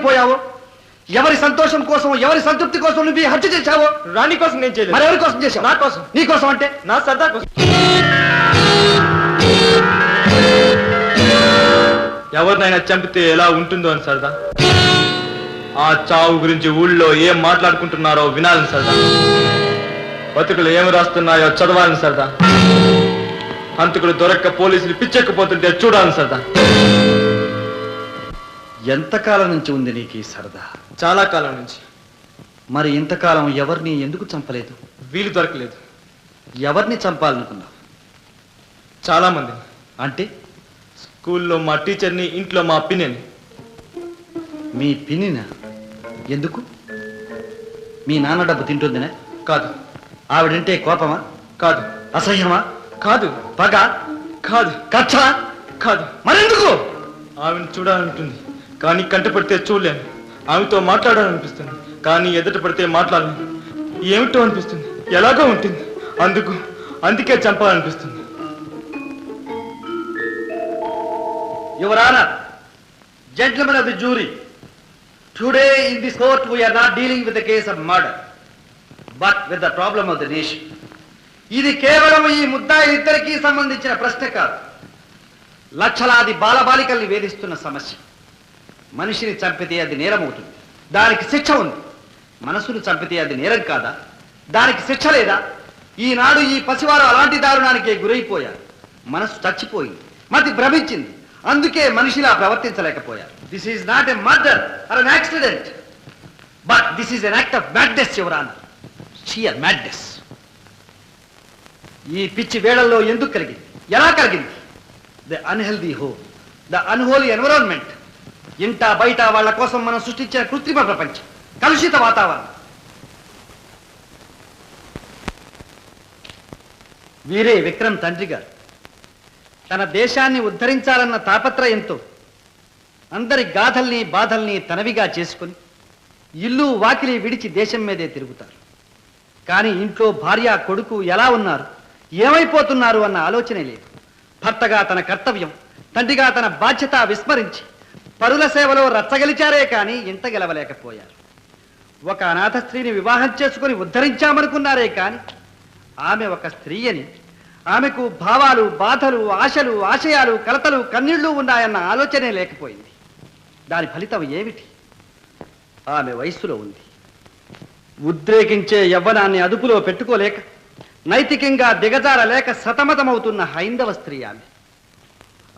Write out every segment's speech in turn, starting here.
బలైపోయావో, ఎవరి సంతోషం కోసం, ఎవరి సంతృప్తి కోసం నువ్వు ఈ హత్య చేశావో. రాణి కోసం నేను చేయలేదు. మరి ఎవరి కోసం చేశావు? నా కోసం. నీ కోసం అంటే? నా సర్దార్ కోసం. ఎవరినైనా చంపితే ఎలా ఉంటుందో అని సరదా. ఆ చావు గురించి ఊళ్ళో ఏం మాట్లాడుకుంటున్నారో వినాలని సరదా. బతుకులు ఏమి రాస్తున్నాయో చదవాలని సరదా. హంతకుడు దొరక్క పోలీసులు పిచ్చెక్కిపోతుంటే చూడాలని సరదా. ఎంతకాలం నుంచి ఉంది నీకు ఈ సరదా? చాలా కాలం నుంచి. మరి ఇంతకాలం ఎవరిని ఎందుకు చంపలేదు? వీలు దొరకలేదు. ఎవరిని చంపాలనుకున్నావు? చాలా మంది. అంటే స్కూల్లో మా టీచర్ని, ఇంట్లో మా పిన్నిని. మీ పిన్నినా? ఎందుకు? మీ నాన్న డబ్బు తింటుందినా? కాదు. ఆవిడంటే కోపమా? కాదు. అసహ్యమా? కాదు. పగ? కాదు. కక్ష? కాదు. మరెందుకు? ఆమెను చూడాలనుంటుంది కానీ కంట పడితే చూడలేను. ఆమెతో మాట్లాడాలనిపిస్తుంది కానీ ఎదుట పడితే మాట్లాడలేను. ఏమిటో అనిపిస్తుంది, ఎలాగో ఉంటుంది. అందుకే చంపాలనిపిస్తుంది. Your Honor, gentlemen of the jury, today in this court we are not dealing with the case of murder, but with the problem of the nation. ఇది కేవలం ఈ ముద్దాయిలిద్దరికీ సంబంధించిన ప్రశ్న కాదు, లక్షలాది బాలబాలికల్ని వేధిస్తున్న సమస్య. మనిషిని చంపితే అది నేరమవుతుంది, దానికి శిక్ష ఉంది. మనసును చంపితే అది నేరం కాదా? దానికి శిక్ష లేదా? ఈనాడు ఈ పసివారు అలాంటి దారుణానికే గురైపోయారు. మనసు చచ్చిపోయింది, మతి భ్రమించింది. అందుకే మనిషిలా ప్రవర్తించలేకపోయారు. This is not a murder or an accident, but this is an act of madness, your honour. Sheer madness. ఈ పిచ్చి వేళల్లో ఎందుకు కలిగింది? ఎలా కలిగింది? The unhealthy home, the unholy environment. ఇంట బయట వాళ్ళ కోసం మనం సృష్టించిన కృత్రిమ ప్రపంచం, కలుషిత వాతావరణం. వీరే విక్రమ్ తండ్రి గారు. తన దేశాన్ని ఉద్ధరించాలన్న తాపత్రయంతో అందరి గాథల్ని బాధల్ని తనవిగా చేసుకుని ఇల్లు వాకిలి విడిచి దేశం మీదే తిరుగుతారు. కానీ ఇంట్లో భార్య కొడుకు ఎలా ఉన్నారు, ఏమైపోతున్నారు అన్న ఆలోచనే లేదు. భర్తగా తన కర్తవ్యం, తండ్రిగా తన బాధ్యత విస్మరించి పరుల సేవలో రచ్చగలిచారే కానీ ఇంట గెలవలేకపోయారు. ఒక అనాథ స్త్రీని వివాహం చేసుకుని ఉద్ధరించామనుకున్నారే కానీ ఆమె ఒక స్త్రీ అని, ఆమెకు భావాలు, బాధలు, ఆశలు, ఆశయాలు, కలతలు, కన్నీళ్లు ఉన్నాయన్న ఆలోచనే లేకపోయింది. దాని ఫలితం ఏమిటి? ఆమె వయస్సులో ఉంది. ఉద్రేకించే యవ్వనాన్ని అదుపులో పెట్టుకోలేక, నైతికంగా దిగజారలేక సతమతమవుతున్న హైందవ స్త్రీ ఆమె.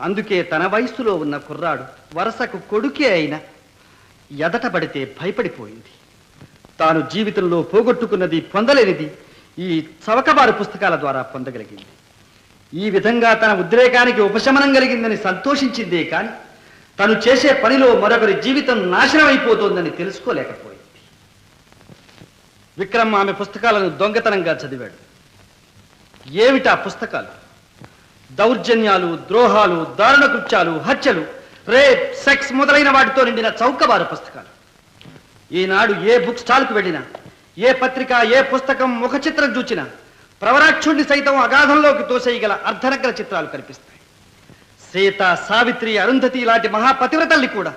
అందుకే తన వయస్సులో ఉన్న కుర్రాడు వరసకు కొడుకే అయినా ఎదట పడితే భయపడిపోయింది. తాను జీవితంలో పోగొట్టుకున్నది, పొందలేనిది ఈ చవకబారు పుస్తకాల ద్వారా పొందగలిగింది. ఈ విధంగా తన ఉద్రేకానికి ఉపశమనం కలిగిందని సంతోషించిందే కానీ తను చేసే పనిలో మరొకరి జీవితం నాశనం అయిపోతోందని తెలుసుకోలేకపోయింది. విక్రమ్ ఆమె పుస్తకాలను దొంగతనంగా చదివాడు. ఏమిటా పుస్తకాలు? దౌర్జన్యాలు, ద్రోహాలు, దారుణ కృత్యాలు, హత్యలు, రేప్, సెక్స్ మొదలైన వాటితో నిండిన చౌకబారు పుస్తకాలు. ఈనాడు ఏ బుక్ స్టాల్కు వెళ్ళినా, ఏ పత్రిక, ఏ పుస్తకం, ముఖ చిత్రం చూచినా ప్రవరాక్షుణ్ణి సైతం అగాధంలోకి తోసేయగల అర్ధనగ్న చిత్రాలు కనిపిస్తాయి. సీత, సావిత్రి, అరుంధతి లాంటి మహాపతివ్రతల్ని కూడా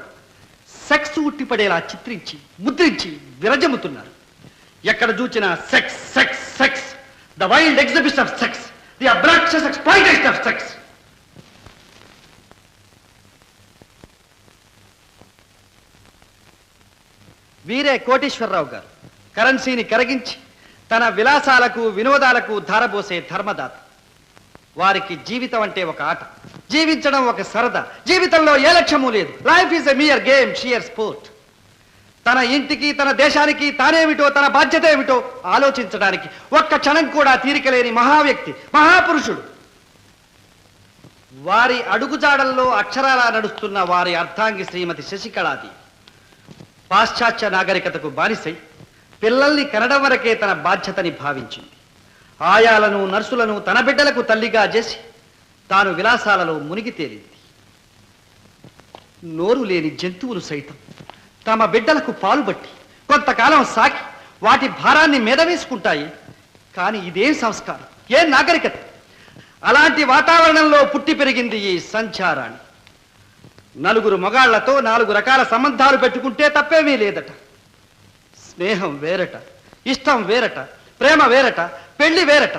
సెక్స్ ఉట్టిపడేలా చిత్రించి, ముద్రించి విరజముతున్నారు. ఎక్కడ చూచినా sex, sex, sex, the wild exhibition of sex, the atrocious exploitation of sex. వీరే కోటేశ్వరరావు గారు, కరెన్సీని కరగించి తన విలాసాలకు, వినోదాలకు ధారబోసే ధర్మదాత. వారికి జీవితం అంటే ఒక ఆట, జీవించడం ఒక సరదా. జీవితంలో ఏ లక్ష్యమూ లేదు. Life is a mere game, sheer sport. తన ఇంటికి, తన దేశానికి తానేమిటో, తన బాధ్యత ఏమిటో ఆలోచించడానికి ఒక్క క్షణం కూడా తీరికలేని మహావ్యక్తి, మహాపురుషుడు. వారి అడుగుజాడల్లో అక్షరాలా నడుస్తున్న వారి అర్ధాంగి శ్రీమతి శశికళాది పాశ్చాత్య నాగరికతకు బానిసై పిల్లల్ని కనడం వరకే తన బాధ్యతని భావించింది. ఆయాలను, నర్సులను తన బిడ్డలకు తల్లిగా చేసి తాను విలాసాలలో మునిగి తేలింది. నోరు లేని జంతువులు సైతం తమ బిడ్డలకు పాలుబట్టి కొంతకాలం సాకి వాటి భారాన్ని మీద వేసుకుంటాయి. కానీ ఇదేం సంస్కారం, ఏం నాగరికత? అలాంటి వాతావరణంలో పుట్టి పెరిగింది ఈ సంచారాన్ని. నలుగురు మగాళ్లతో 4 రకాల సంబంధాలు పెట్టుకుంటే తప్పేమీ లేదట. స్నేహం వేరట, ఇష్టం వేరట, ప్రేమ వేరట, పెళ్లి వేరట.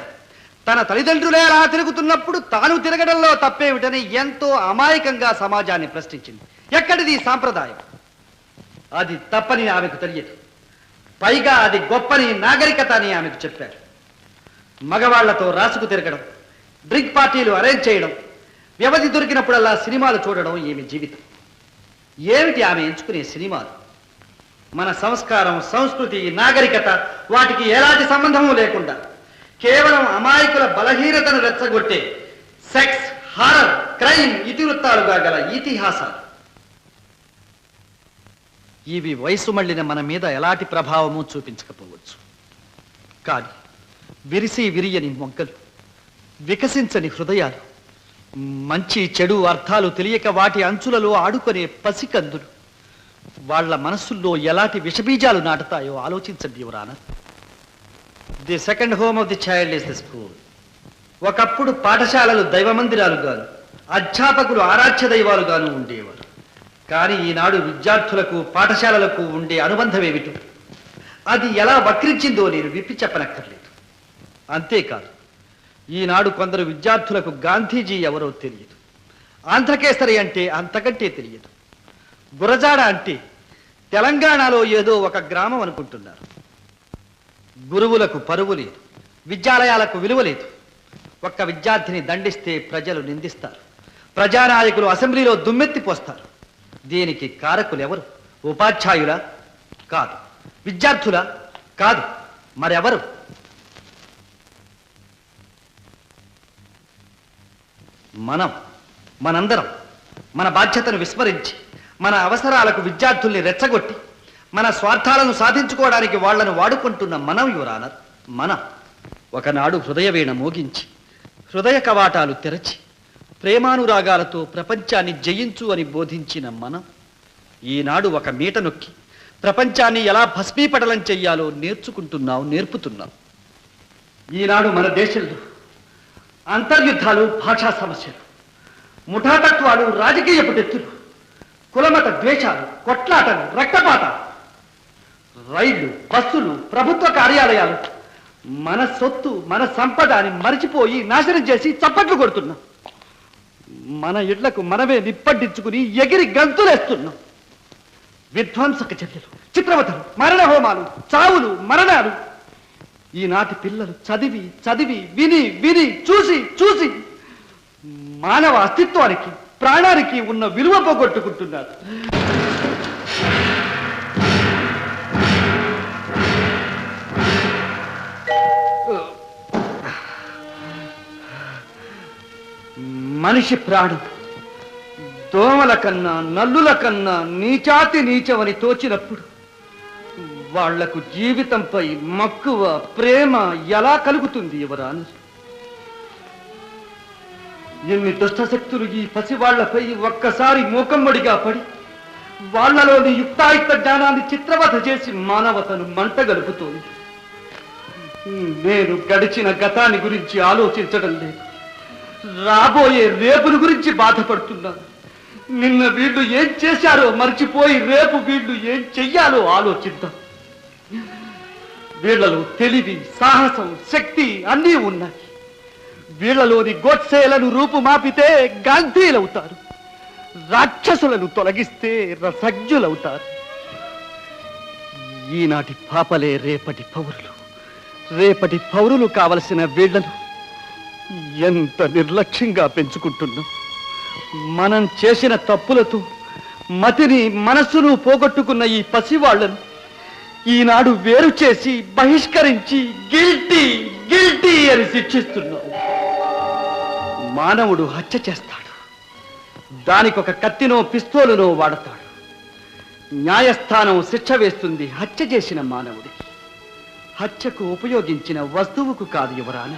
తన తల్లిదండ్రులే అలా తిరుగుతున్నప్పుడు తాను తిరగడంలో తప్పేమిటని ఎంతో అమాయకంగా సమాజాన్ని ప్రశ్నించింది. ఎక్కడిది సాంప్రదాయం? అది తప్పని ఆమెకు తెలియదు. పైగా అది గొప్పని నాగరికత అని ఆమెకు చెప్పారు. మగవాళ్లతో రాసుకు తిరగడం, డ్రింక్ పార్టీలు అరేంజ్ చేయడం, వ్యవధి దొరికినప్పుడల్లా సినిమాలు చూడడం ఈమె జీవితం. ఏమిటి ఆమె ఎంచుకునే సినిమాలు? మన సంస్కారం, సంస్కృతి, నాగరికత వాటికి ఎలాంటి సంబంధము లేకుండా కేవలం అమాయకుల బలహీనతను రెచ్చగొట్టే సెక్స్, హారర్, క్రైమ్ ఇతివృత్తాలుగా గల ఇతిహాసాలు. ఇవి వయసు మళ్ళిన మన మీద ఎలాంటి ప్రభావము చూపించకపోవచ్చు. కానీ విరిసి విరియని మొగ్గలు, వికసించని హృదయాలు, మంచి చెడు అర్థాలు తెలియక వాటి అంచులలో ఆడుకునే పసికందులు, వాళ్ళ మనస్సుల్లో ఎలాంటి విషబీజాలు నాటుతాయో ఆలోచించండి యువరానా. The second home of the child is the school. ఒకప్పుడు పాఠశాలలు దైవ మందిరాలుగాను, అధ్యాపకులు ఆరాధ్య దైవాలుగాను ఉండేవారు. కానీ ఈనాడు విద్యార్థులకు పాఠశాలలకు ఉండే అనుబంధం ఏమిటో, అది ఎలా వక్రించిందో నేను విప్పి చెప్పనక్కర్లేదు. అంతేకాదు, ఈనాడు కొందరు విద్యార్థులకు గాంధీజీ ఎవరో తెలియదు, ఆంధ్రకేసరి అంటే అంతకంటే తెలియదు, గురజాడ అంటే తెలంగాణలో ఏదో ఒక గ్రామం అనుకుంటున్నారు. గురువులకు పరువు లేదు, విద్యాలయాలకు విలువ లేదు. ఒక్క విద్యార్థిని దండిస్తే ప్రజలు నిందిస్తారు, ప్రజానాయకులు అసెంబ్లీలో దుమ్మెత్తిపోస్తారు. దీనికి కారకులు ఎవరు? ఉపాధ్యాయులా? కాదు. విద్యార్థులా? కాదు. మరెవరు? మనందరం మన బాధ్యతను విస్మరించి మన అవసరాలకు విద్యార్థుల్ని రెచ్చగొట్టి మన స్వార్థాలను సాధించుకోవడానికి వాళ్లను వాడుకుంటున్న మనం యువరానర్. మనం ఒకనాడు హృదయవీణ మోగించి, హృదయ కవాటాలు తెరచి, ప్రేమానురాగాలతో ప్రపంచాన్ని జయించు అని బోధించిన మనం ఈనాడు ఒక మీట నొక్కి ప్రపంచాన్ని ఎలా భస్మీపటలం చెయ్యాలో నేర్పుతున్నాం. ఈనాడు మన దేశంలో అంతర్యుద్ధాలు, భాషా సమస్యలు, ముఠాతత్వాలు, రాజకీయ పుటెత్తులు, కులమత ద్వేషాలు, కొట్లాటలు, రక్తపాతాలు, రైళ్లు, బస్సులు, ప్రభుత్వ కార్యాలయాలు, మన సొత్తు, మన సంపద అని మరిచిపోయి నాశనం చేసి చప్పట్లు కొడుతున్నాం. మన ఇళ్లకు మనమే నిప్పడ్డించుకుని ఎగిరి గంతులేస్తున్నాం. విధ్వంసక చర్యలు, చిత్రవతలు, మరణ హోమాలు, చావులు, మరణాలు. ఈనాటి పిల్లలు చదివి చదివి విని విని చూసి మానవ అస్తిత్వానికి, ప్రాణానికి ఉన్న విలువ పోగొట్టుకుంటున్నారు. మనిషి ప్రాణం దోమల కన్నా, నల్లుల కన్నా నీచాతి నీచమని తోచినప్పుడు వాళ్లకు జీవితంపై మక్కువ, ప్రేమ ఎలా కలుగుతుంది యువరాను? ఎన్ని దుష్టశక్తులు ఈ పసివాళ్లపై ఒక్కసారి మూకమ్మడిగా పడి వాళ్లలోని యుక్తాయుక్త జ్ఞానాన్ని చిత్రవధ చేసి మానవతను మంట గలుపుతోంది. నేను గడిచిన గతాన్ని గురించి ఆలోచించడం లేదు, రాబోయే రేపును గురించి బాధపడుతున్నాను. నిన్న వీళ్ళు ఏం చేశారో మర్చిపోయి రేపు వీళ్ళు ఏం చెయ్యాలో ఆలోచిద్దాం. వీళ్లలో తెలివి, సాహసం, శక్తి అన్నీ ఉన్నాయి. వీళ్లలోని గోత్సేలను రూపుమాపితే గాంధీలవుతారు, రాక్షసులను తొలగిస్తే రసజ్ఞులవుతారు. ఈనాటి పాపలే రేపటి పౌరులు. రేపటి పౌరులు కావలసిన వీళ్లను ఎంత నిర్లక్ష్యంగా పెంచుకుంటున్నాం. మనం చేసిన తప్పులతో మతిని, మనస్సును పోగొట్టుకున్న ఈ పసివాళ్లను ఈనాడు వేరు చేసి బహిష్కరించి గిల్టీ గిల్టీ అని శిక్షిస్తున్నాం. మానవుడు హత్య చేస్తాడు, దానికొక కత్తినో పిస్తోలునో వాడతాడు. న్యాయస్థానం శిక్ష వేస్తుంది హత్య చేసిన మానవుడికి, హత్యకు ఉపయోగించిన వస్తువుకు కాదు యువరాన.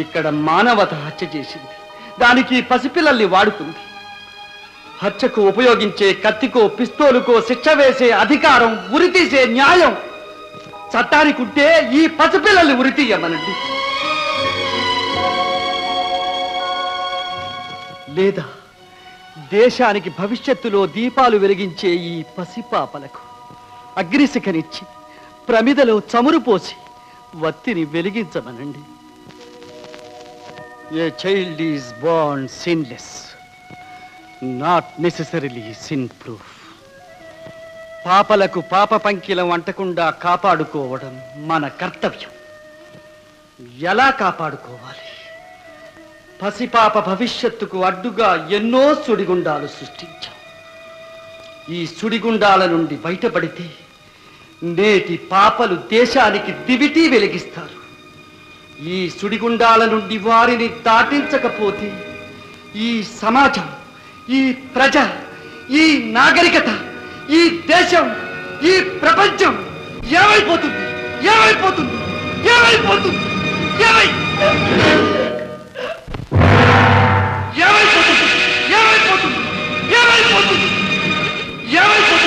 ఇక్కడ మానవత హత్య చేసింది, దానికి పసిపిల్లల్ని వాడుకుంది. హత్యకు ఉపయోగించే కత్తికో పిస్తోలుకో శిక్ష వేసే అధికారం, ఉరితీసే న్యాయం చట్టానికి ఉంటే ఈ పసిపిల్లల్ని ఉరితీయమనండి. లేదా దేశానికి భవిష్యత్తులో దీపాలు వెలిగించే ఈ పసిపాపలకు అగ్నిశిఖనిచ్చి ప్రమిదలో చమురు పోసి వత్తిని వెలిగించమనండి. A child is born sinless, not necessarily sin proof. పాపలకు పాప పంకిలం అంటకుండా కాపాడుకోవడం మన కర్తవ్యం. ఎలా కాపాడుకోవాలి? పసిపాప భవిష్యత్తుకు అడ్డుగా ఎన్నో సుడిగుండాలు సృష్టించాం. ఈ సుడిగుండాల నుండి బయటపడితే నేటి పాపలు దేశానికి దివిటీ వెలిగిస్తారు. ఈ సుడిగుండాల నుండి వారిని దాటించకపోతే ఈ సమాజం, ఈ ప్రజ, ఈ నాగరికత, ఈ దేశం, ఈ ప్రపంచం ఏమైపోతుంది? ఏమైపోతుంది? ఏమైపోతుంది? ఏమైపోతుంది? ఏమైపోతుంది? ఏమైపోతుంది? ఏమైపోతుంది?